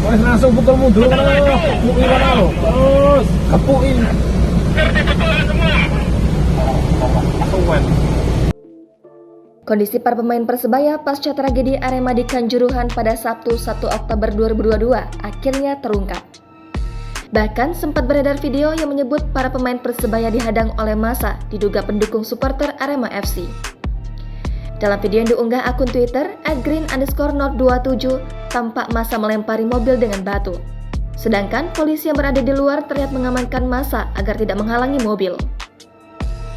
Wes langsung pukul mundur kan lo. Kepukin kan lo. Terus kepukin. Tuan. Kondisi para pemain Persebaya pasca tragedi Arema di Kanjuruhan pada Sabtu 1 Oktober 2022 akhirnya terungkap. Bahkan sempat beredar video yang menyebut para pemain Persebaya dihadang oleh massa diduga pendukung supporter Arema FC. Dalam video yang diunggah akun Twitter @green_not27 tampak massa melempari mobil dengan batu. Sedangkan polisi yang berada di luar terlihat mengamankan massa agar tidak menghalangi mobil.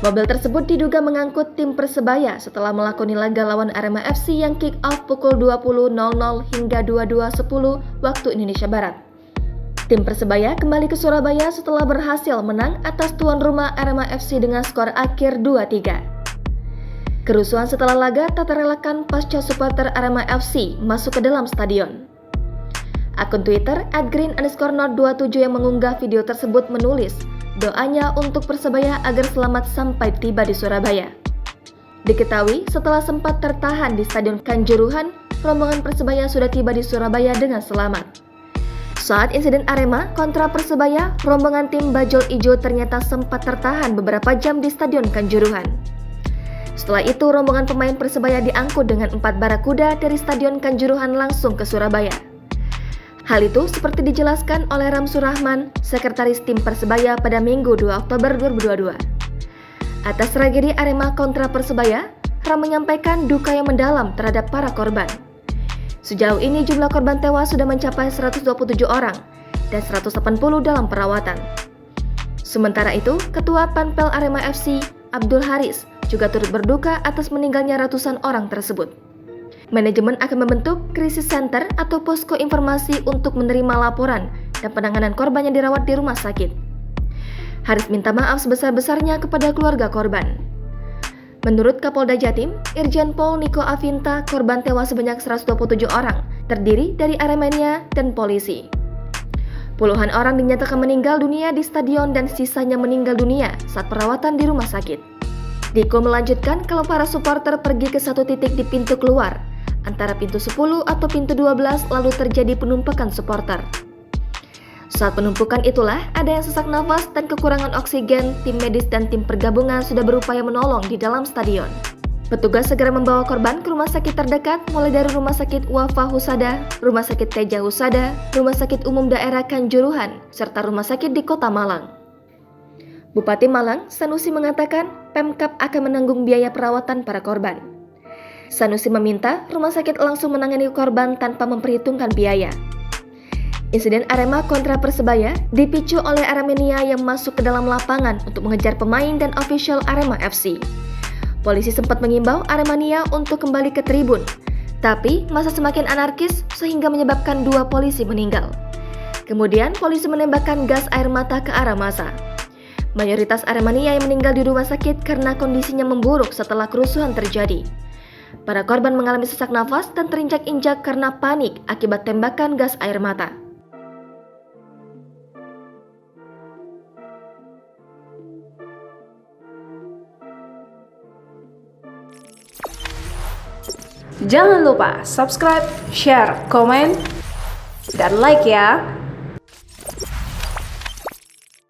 Mobil tersebut diduga mengangkut tim Persebaya setelah melakoni laga lawan Arema FC yang kick off pukul 20.00 hingga 22.10 waktu Indonesia Barat. Tim Persebaya kembali ke Surabaya setelah berhasil menang atas tuan rumah Arema FC dengan skor akhir 2-3. Kerusuhan setelah laga tak terelakkan pasca supporter Arema FC masuk ke dalam stadion. Akun Twitter @green_not27 yang mengunggah video tersebut menulis doanya untuk Persebaya agar selamat sampai tiba di Surabaya. Diketahui setelah sempat tertahan di Stadion Kanjuruhan, rombongan Persebaya sudah tiba di Surabaya dengan selamat. Saat insiden Arema kontra Persebaya, rombongan tim Bajul Ijo ternyata sempat tertahan beberapa jam di Stadion Kanjuruhan. Setelah itu, rombongan pemain Persebaya diangkut dengan 4 barakuda dari Stadion Kanjuruhan langsung ke Surabaya. Hal itu seperti dijelaskan oleh Ramsur Rahman, sekretaris tim Persebaya pada Minggu 2 Oktober 2022. Atas tragedi Arema kontra Persebaya, Ram menyampaikan duka yang mendalam terhadap para korban. Sejauh ini jumlah korban tewas sudah mencapai 127 orang dan 180 dalam perawatan. Sementara itu, Ketua Panpel Arema FC, Abdul Haris, juga turut berduka atas meninggalnya ratusan orang tersebut. Manajemen akan membentuk krisis center atau posko informasi untuk menerima laporan dan penanganan korban yang dirawat di rumah sakit. Haris minta maaf sebesar-besarnya kepada keluarga korban. Menurut Kapolda Jatim, Irjen Pol Niko Avinta, korban tewas sebanyak 127 orang, terdiri dari Aremania dan polisi. Puluhan orang dinyatakan meninggal dunia di stadion dan sisanya meninggal dunia saat perawatan di rumah sakit. Diko melanjutkan kalau para supporter pergi ke satu titik di pintu keluar, antara pintu 10 atau pintu 12 lalu terjadi penumpukan supporter. Saat penumpukan itulah ada yang sesak nafas dan kekurangan oksigen, tim medis dan tim pergabungan sudah berupaya menolong di dalam stadion. Petugas segera membawa korban ke rumah sakit terdekat mulai dari Rumah Sakit Wafa Husada, Rumah Sakit Teja Husada, Rumah Sakit Umum Daerah Kanjuruhan, serta rumah sakit di Kota Malang. Bupati Malang, Sanusi mengatakan Pemkab akan menanggung biaya perawatan para korban. Sanusi meminta rumah sakit langsung menangani korban tanpa memperhitungkan biaya. Insiden Arema kontra Persebaya dipicu oleh Aremania yang masuk ke dalam lapangan untuk mengejar pemain dan ofisial Arema FC. Polisi sempat mengimbau Aremania untuk kembali ke tribun, tapi massa semakin anarkis sehingga menyebabkan 2 polisi meninggal. Kemudian polisi menembakkan gas air mata ke arah massa. Mayoritas Aremania yang meninggal di rumah sakit karena kondisinya memburuk setelah kerusuhan terjadi. Para korban mengalami sesak nafas dan terinjak-injak karena panik akibat tembakan gas air mata. Jangan lupa subscribe, share, komen, dan like ya!